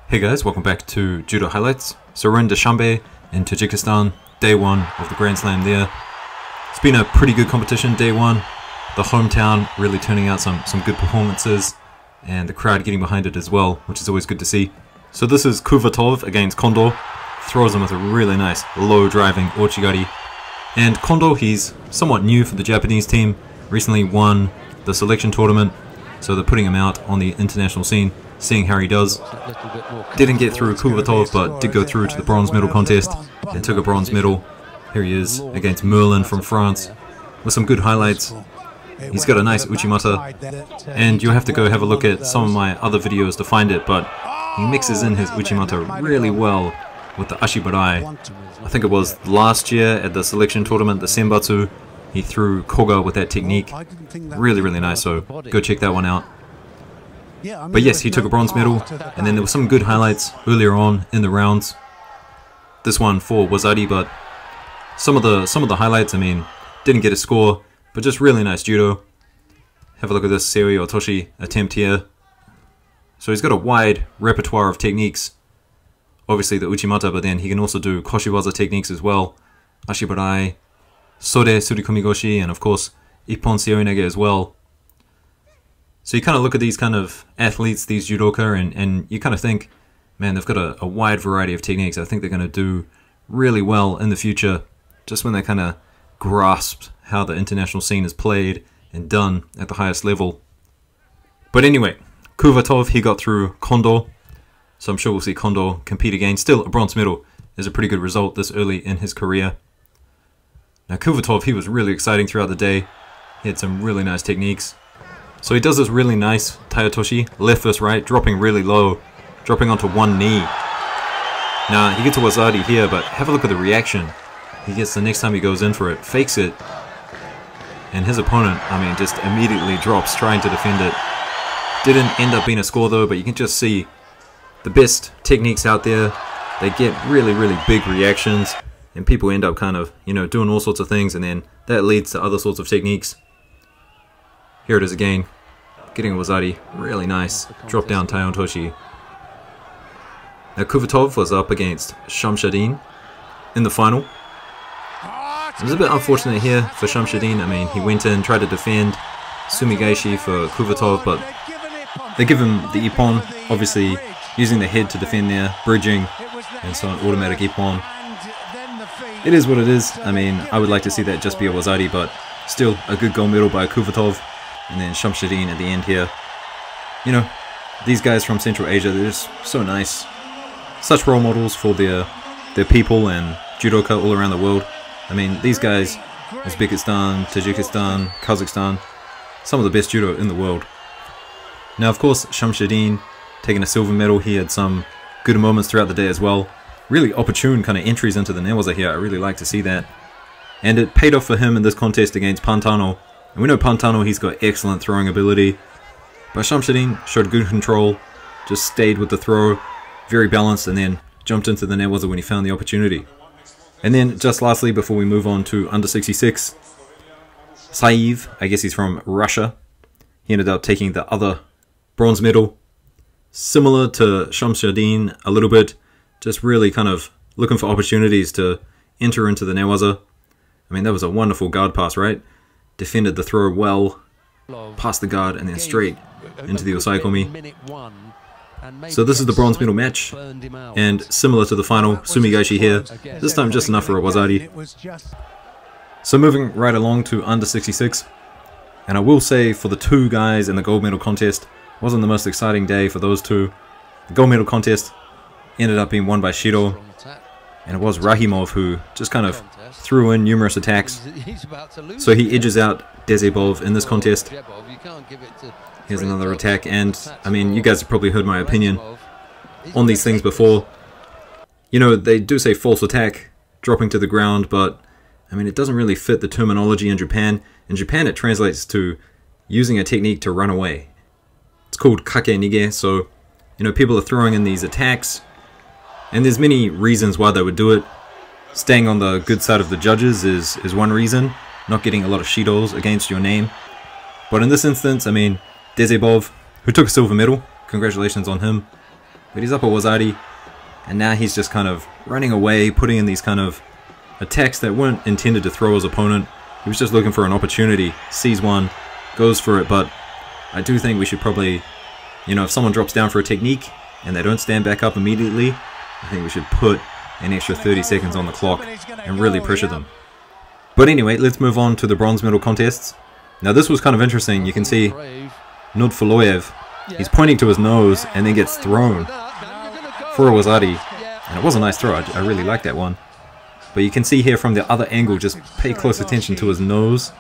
Hey guys, welcome back to Judo Highlights. So we're in Dushanbe in Tajikistan, day one of the Grand Slam there. It's been a pretty good competition, day one. The hometown really turning out some good performances and the crowd getting behind it as well, which is always good to see. So this is Kuvatov against Kondo. Throws him with a really nice low driving Ouchigari. And Kondo, he's somewhat new for the Japanese team, recently won the selection tournament, so they're putting him out on the international scene, seeing how he does. Didn't get through Kuvatov, but did go through to the bronze medal contest and took a bronze medal. Here he is against Merlin from France with some good highlights. He's got a nice Uchimata, and you'll have to go have a look at some of my other videos to find it, but he mixes in his Uchimata really well with the Ashibarai. I think it was last year at the selection tournament, the Senbatsu, he threw Koga with that technique. Really nice, so go check that one out. But yes, he took a bronze medal, and then there were some good highlights earlier on in the rounds. This one for Wazari, but some of the highlights, I mean, didn't get a score, but just really nice judo. Have a look at this Seoi Otoshi attempt here. So he's got a wide repertoire of techniques. Obviously the Uchimata, but then he can also do Koshiwaza techniques as well. Ashibarai, Sode Surikomigoshi, and of course Ippon Seoinage as well. So you kind of look at these kind of athletes, these judoka, and you kind of think, man, they've got a wide variety of techniques. I think they're going to do really well in the future, just when they kind of grasp how the international scene is played and done at the highest level. But anyway, Kuvatov, he got through Kondo, so I'm sure we'll see Kondo compete again. Still, a bronze medal is a pretty good result this early in his career. Now Kuvatov, he was really exciting throughout the day. He had some really nice techniques. So he does this really nice Tayotoshi, left versus right, dropping really low, dropping onto one knee. Now, he gets a Wazari here, but have a look at the reaction. He gets the next time he goes in for it, fakes it, and his opponent, I mean, just immediately drops, trying to defend it. Didn't end up being a score though, but you can just see the best techniques out there. They get really big reactions, and people end up kind of, you know, doing all sorts of things, and then that leads to other sorts of techniques. Here it is again, getting a Wazari, really nice, drop down Tayotoshi. Now Kuvatov was up against Shamshadin in the final. It was a bit unfortunate here for Shamshadin. I mean, he went in, tried to defend Sumigaishi for Kuvatov, but they give him the Ippon, obviously using the head to defend there, bridging, and so an automatic Ippon. It is what it is. I mean, I would like to see that just be a Wazari, but still a good gold medal by Kuvatov. And then Shamshadin at the end here. You know, these guys from Central Asia, they're just so nice. Such role models for their people and judoka all around the world. I mean, these guys, Uzbekistan, Tajikistan, Kazakhstan, some of the best judo in the world. Now, of course, Shamshadin taking a silver medal. He had some good moments throughout the day as well. Really opportune kind of entries into the Newaza here. I really like to see that. And it paid off for him in this contest against Pantano. And we know Pantano, he's got excellent throwing ability. But Shamshadin showed good control, just stayed with the throw, very balanced, and then jumped into the Newaza when he found the opportunity. And then, just lastly, before we move on to under 66, Saiv, I guess he's from Russia. He ended up taking the other bronze medal. Similar to Shamshadin a little bit, just really kind of looking for opportunities to enter into the Newaza. I mean, that was a wonderful guard pass, right? Defended the throw well, past the guard, and then straight into the Osaikomi. So this is the bronze medal match, and similar to the final, Sumigaishi here, this time just enough for a Wazari. So moving right along to under 66, and I will say for the two guys in the gold medal contest, wasn't the most exciting day for those two. The gold medal contest ended up being won by Shiro, and it was Rahimov who just kind of threw in numerous attacks. So he edges out Dezebov in this contest. Here's another attack, and I mean, you guys have probably heard my opinion on these things before. You know, they do say false attack, dropping to the ground, but I mean, it doesn't really fit the terminology in Japan. In Japan, it translates to using a technique to run away. It's called kake nige, so, you know, people are throwing in these attacks, and there's many reasons why they would do it. Staying on the good side of the judges is one reason, not getting a lot of shidos against your name. But in this instance, I mean, Dezebov, who took a silver medal, congratulations on him. but he's up a Wazari, and now he's just kind of running away, putting in these kind of attacks that weren't intended to throw his opponent. He was just looking for an opportunity, sees one, goes for it, but I do think we should probably, if someone drops down for a technique and they don't stand back up immediately, I think we should put an extra 30 seconds on the clock and really pressure them. But anyway, let's move on to the bronze medal contests. Now this was kind of interesting. You can see Nurfaloyev, he's pointing to his nose and then gets thrown for a Wazari. And it was a nice throw, I really like that one. But you can see here from the other angle, just pay close attention to his nose.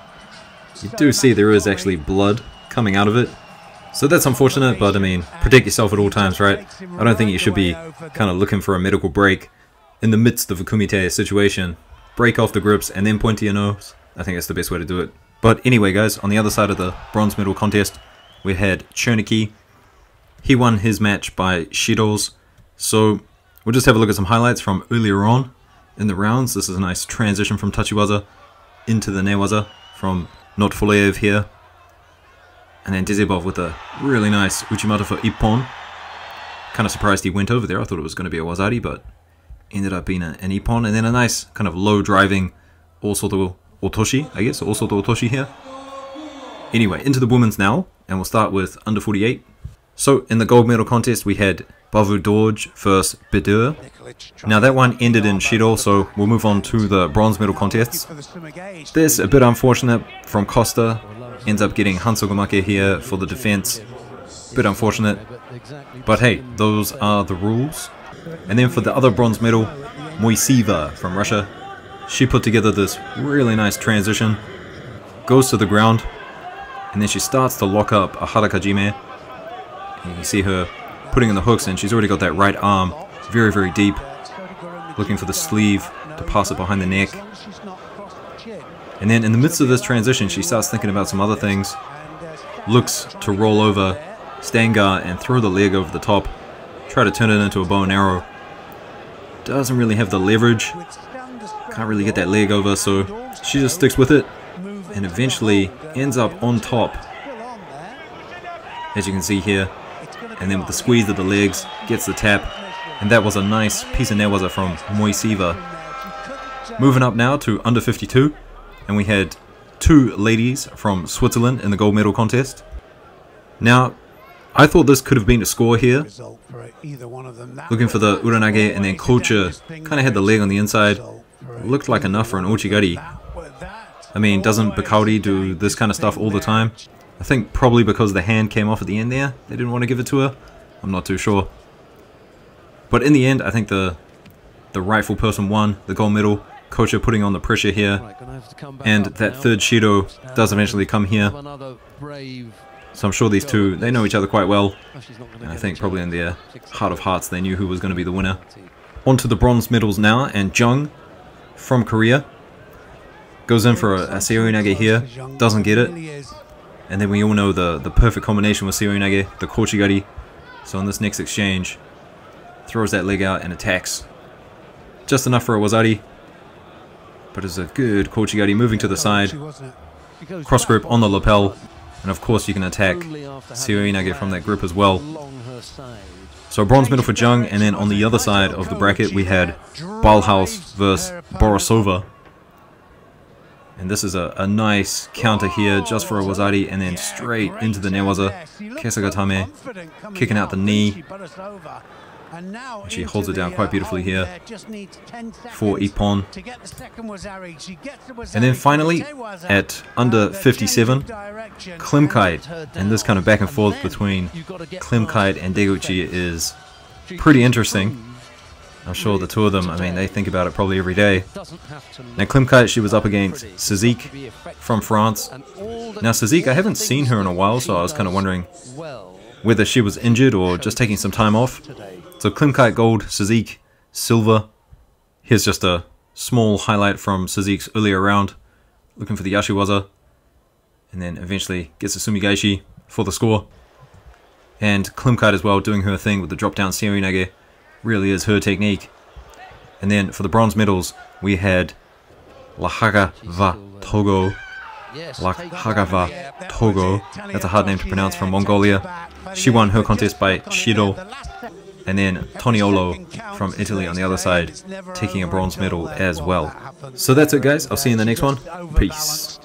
You do see there is actually blood coming out of it. So that's unfortunate, but I mean, protect yourself at all times, right? I don't think you should be kind of looking for a medical break in the midst of a kumite situation. Break off the grips and then point to your nose. I think that's the best way to do it. But anyway guys, on the other side of the bronze medal contest, we had Chernicky. He won his match by Shidos. So we'll just have a look at some highlights from earlier on in the rounds. This is a nice transition from Tachiwaza into the Newaza from Nurfaloyev here. And then Dezebov with a really nice Uchimata for Ippon. Kind of surprised he went over there. I thought it was going to be a Wazari, but ended up being an Ippon. And then a nice kind of low driving Osoto Otoshi, I guess. Osoto Otoshi here. Anyway, into the women's now. And we'll start with under 48. So in the gold medal contest we had Bavu Dorj versus Bedur. Now that one ended in Shido, so we'll move on to the bronze medal contests. This a bit unfortunate from Costa. Ends up getting Hansogomake here for the defense. Bit unfortunate. But hey, those are the rules. And then for the other bronze medal, Moisiva from Russia. She put together this really nice transition. Goes to the ground. And then she starts to lock up a Harakajime. And you see her putting in the hooks, and she's already got that right arm very, very deep. Looking for the sleeve to pass it behind the neck. And then in the midst of this transition, she starts thinking about some other things. Looks to roll over Stangar and throw the leg over the top. Try to turn it into a bow and arrow. Doesn't really have the leverage. Can't really get that leg over, so she just sticks with it. And eventually ends up on top. As you can see here. And then with the squeeze of the legs, gets the tap. And that was a nice piece of newaza from Moisiva. Moving up now to under 52. And we had two ladies from Switzerland in the gold medal contest. Now, I thought this could have been a score here. Looking for the Uranage, and then Kocha kind of had the leg on the inside. Looked like enough for an Uchigari. I mean, doesn't Bakauri do this kind of stuff all the time? I think probably because the hand came off at the end there, they didn't want to give it to her. I'm not too sure. But in the end, I think the rightful person won the gold medal. Kocha putting on the pressure here, and that third Shido does eventually come here. So I'm sure these two, they know each other quite well, and I think probably in their heart of hearts they knew who was going to be the winner. On to the bronze medals now, and Jung from Korea goes in for a Seoinage here, doesn't get it, and then we all know the perfect combination with Seoinage, the Kochigari. So in this next exchange, throws that leg out and attacks. Just enough for a Wazari. But it's a good Kochigari moving to the side. Cross grip on the lapel. And of course you can attack Seoinage from that grip as well. So bronze medal for Jung, and then on the other side of the bracket we had Ballhaus versus Borisova. And this is a nice counter here just for a Wazari, and then straight into the newaza. Kesagatame, kicking out the knee. And she holds it down quite beautifully here for Ippon. And then finally, at under 57, Klimkite. And this kind of back and forth between Klimkite and Deguchi is pretty interesting. I'm sure the two of them, I mean, they think about it probably every day. Now Klimkite, she was up against Sazik from France. Now Sazik, I haven't seen her in a while, so I was kind of wondering whether she was injured or just taking some time off. So Klimkite gold, Sazik silver. Here's just a small highlight from Sazik's earlier round. Looking for the Yashiwaza. And then eventually gets a Sumigaishi for the score. And Klimkite as well, doing her thing with the drop down Seoinage. Really is her technique. And then for the bronze medals, we had Lahagava Togo. Lahagava Togo. That's a hard name to pronounce, from Mongolia. She won her contest by Shido. and then Toniolo from Italy on the other side taking a bronze medal as well. So that's it guys, I'll see you in the next one. Peace.